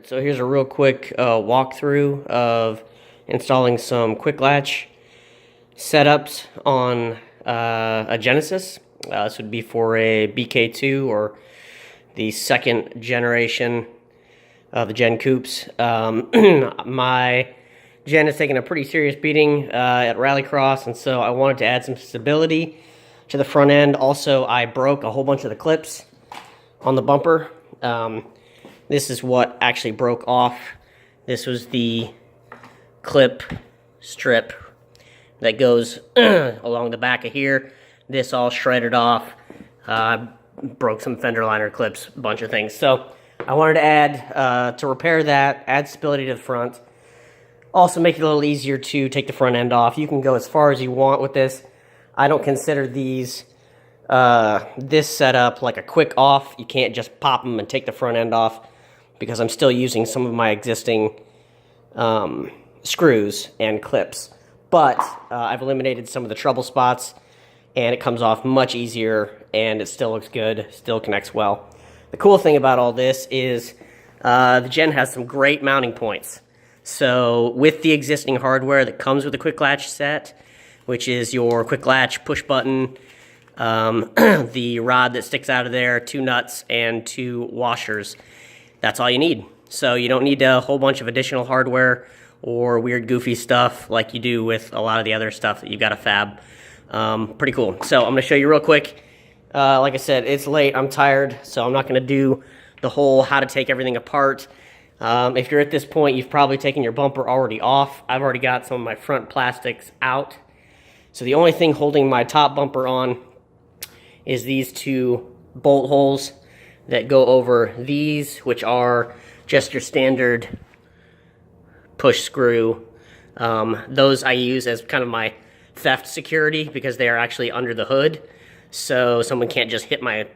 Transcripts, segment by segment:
So here's a real quick walkthrough of installing some Quick-Latch setups on a Genesis. This would be for a BK2 or the second generation of the Gen Coupes. My Gen has taken a pretty serious beating at Rallycross, and so I wanted to add some stability to the front end. Also, I broke a whole bunch of the clips on the bumper. This is what actually broke off. This was the clip strip that goes along the back of here. This all shredded off. Broke some fender liner clips, a bunch of things. So I wanted to add, to repair that, add stability to the front. Also make it a little easier to take the front end off. You can go as far as you want with this. I don't consider these, this setup like a quick off. You can't just pop them and take the front end off, because I'm still using some of my existing screws and clips. But I've eliminated some of the trouble spots, and it comes off much easier, and it still looks good, still connects well. The cool thing about all this is the Gen has some great mounting points. So with the existing hardware that comes with the Quick-Latch set, which is your Quick-Latch push button, the rod that sticks out of there, 2 nuts, and 2 washers, that's all you need. So you don't need a whole bunch of additional hardware or weird goofy stuff like you do with a lot of the other stuff that you've got to fab. Pretty cool. So I'm going to show you real quick. Like I said, it's late, I'm tired, so I'm not going to do the whole how to take everything apart. If you're at this point, you've probably taken your bumper already off. I've already got some of my front plastics out. So the only thing holding my top bumper on is these 2 bolt holes that go over these, which are just your standard push screw. Those I use as kind of my theft security, because they are actually under the hood, so someone can't just hit my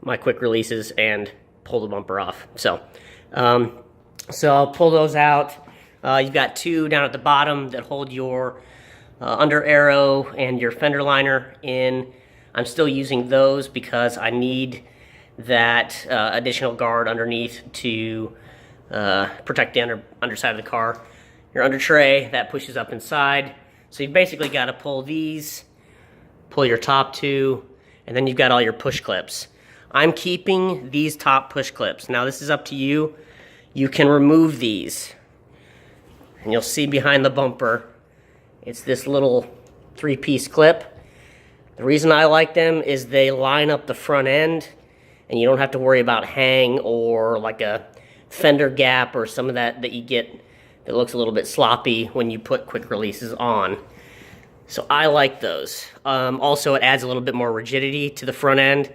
my quick releases and pull the bumper off. So I'll pull those out. You've got 2 down at the bottom that hold your under arrow and your fender liner in. I'm still using those because I need that additional guard underneath to protect the underside of the car. Your under tray, that pushes up inside. So you've basically got to pull these, pull your top 2, and then you've got all your push clips. I'm keeping these top push clips. Now this is up to you. You can remove these, and you'll see behind the bumper, it's this little 3-piece clip. The reason I like them is they line up the front end, and you don't have to worry about hang or like a fender gap or some of that you get that looks a little bit sloppy when you put quick releases on. So I like those. Also, it adds a little bit more rigidity to the front end.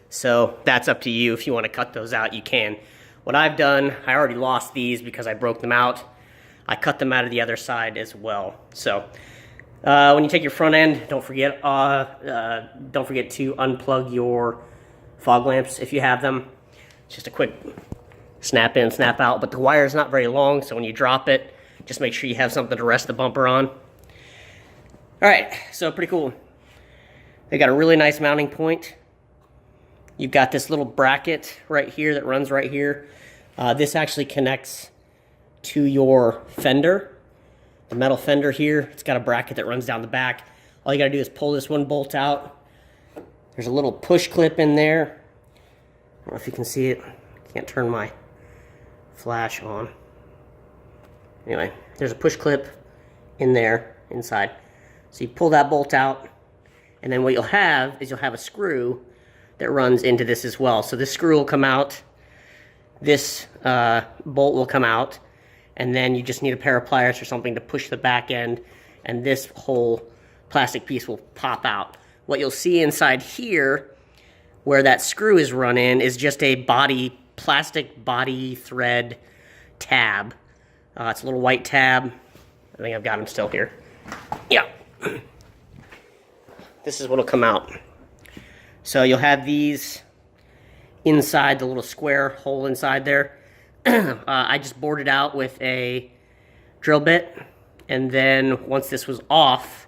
So that's up to you. If you want to cut those out, you can. What I've done, I already lost these because I broke them out. I cut them out of the other side as well. So when you take your front end, don't forget to unplug your fog lamps if you have them. It's just a quick snap in, snap out, but the wire is not very long, so when you drop it, just make sure you have something to rest the bumper on. Alright, so pretty cool. They got a really nice mounting point. You've got this little bracket right here that runs right here. This actually connects to your fender, the metal fender here. It's got a bracket that runs down the back. All you gotta do is pull this one bolt out. There's a little push clip in there. I don't know if you can see it. Can't turn my flash on. Anyway, there's a push clip in there, inside. So you pull that bolt out, and then what you'll have is you'll have a screw that runs into this as well. So this screw will come out, this bolt will come out, and then you just need a pair of pliers or something to push the back end, and this whole plastic piece will pop out. What you'll see inside here, where that screw is run in, is just a plastic body thread tab. It's a little white tab. I think I've got them still here. Yeah. This is what will come out. So you'll have these inside the little square hole inside there. I just bored it out with a drill bit, and then once this was off,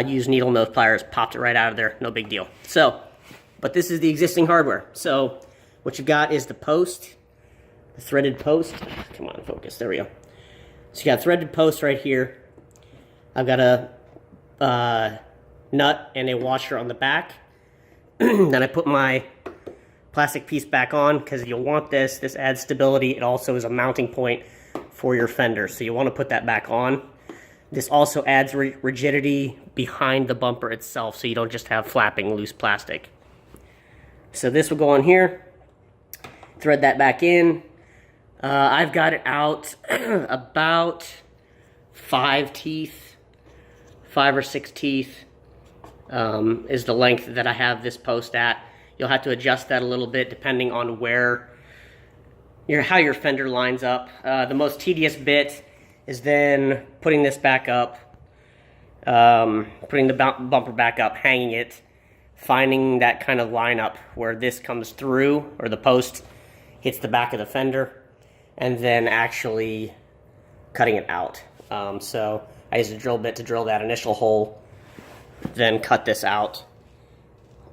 used needle nose pliers, popped it right out of there, no big deal. So, but this is the existing hardware. So what you've got is the post the threaded post. Come on, focus. There we go. So you got a threaded post right here. I've got a nut and a washer on the back. Then I put my plastic piece back on because you'll want this. This adds stability. It also is a mounting point for your fender, so you want to put that back on. This also adds rigidity behind the bumper itself, so you don't just have flapping loose plastic. So this will go on here. Thread that back in. I've got it out about 5 teeth, 5 or 6 teeth is the length that I have this post at. You'll have to adjust that a little bit depending on where how your fender lines up. The most tedious bit is then putting this back up, putting the bumper back up, hanging it, finding that kind of lineup where this comes through, or the post hits the back of the fender, and then actually cutting it out. So I used a drill bit to drill that initial hole, then cut this out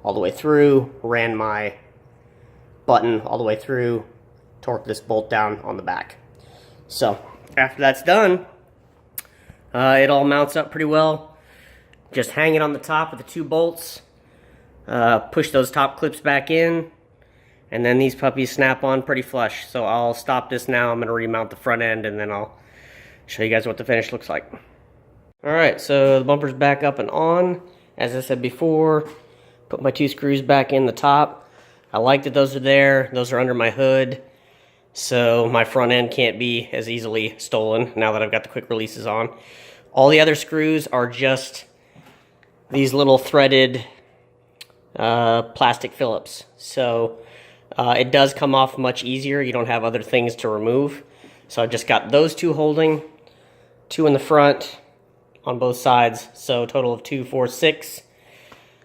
all the way through, ran my button all the way through, torque this bolt down on the back. So after that's done, it all mounts up pretty well. Just hang it on the top with the 2 bolts, push those top clips back in, and then these puppies snap on pretty flush. So I'll stop this now. I'm going to remount the front end, and then I'll show you guys what the finish looks like. Alright, so the bumper's back up and on. As I said before, put my 2 screws back in the top. I like that those are there. Those are under my hood, so my front end can't be as easily stolen now that I've got the quick releases on. All the other screws are just these little threaded plastic Phillips. So it does come off much easier. You don't have other things to remove. So I've just got those 2 holding, 2 in the front on both sides. So a total of 2, 4, 6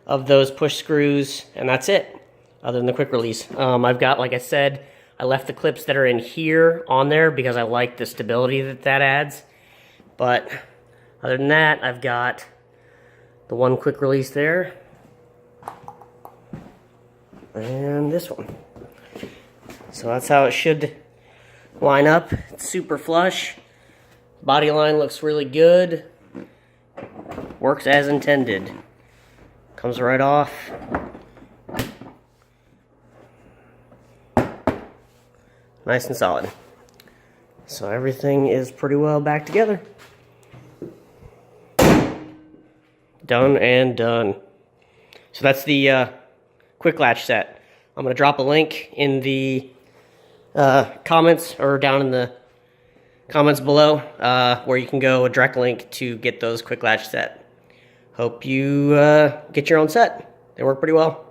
of those push screws, and that's it, other than the quick release. I've got, like I said, I left the clips that are in here on there because I like the stability that adds. But other than that, I've got the 1 quick release there, and this one. So that's how it should line up. It's super flush. Body line looks really good. Works as intended. Comes right off. Nice and solid. So everything is pretty well back together. Done and done. So that's the Quick-Latch set. I'm going to drop a link in the comments, or down in the comments below, where you can go, a direct link to get those Quick-Latch set. Hope you get your own set. They work pretty well.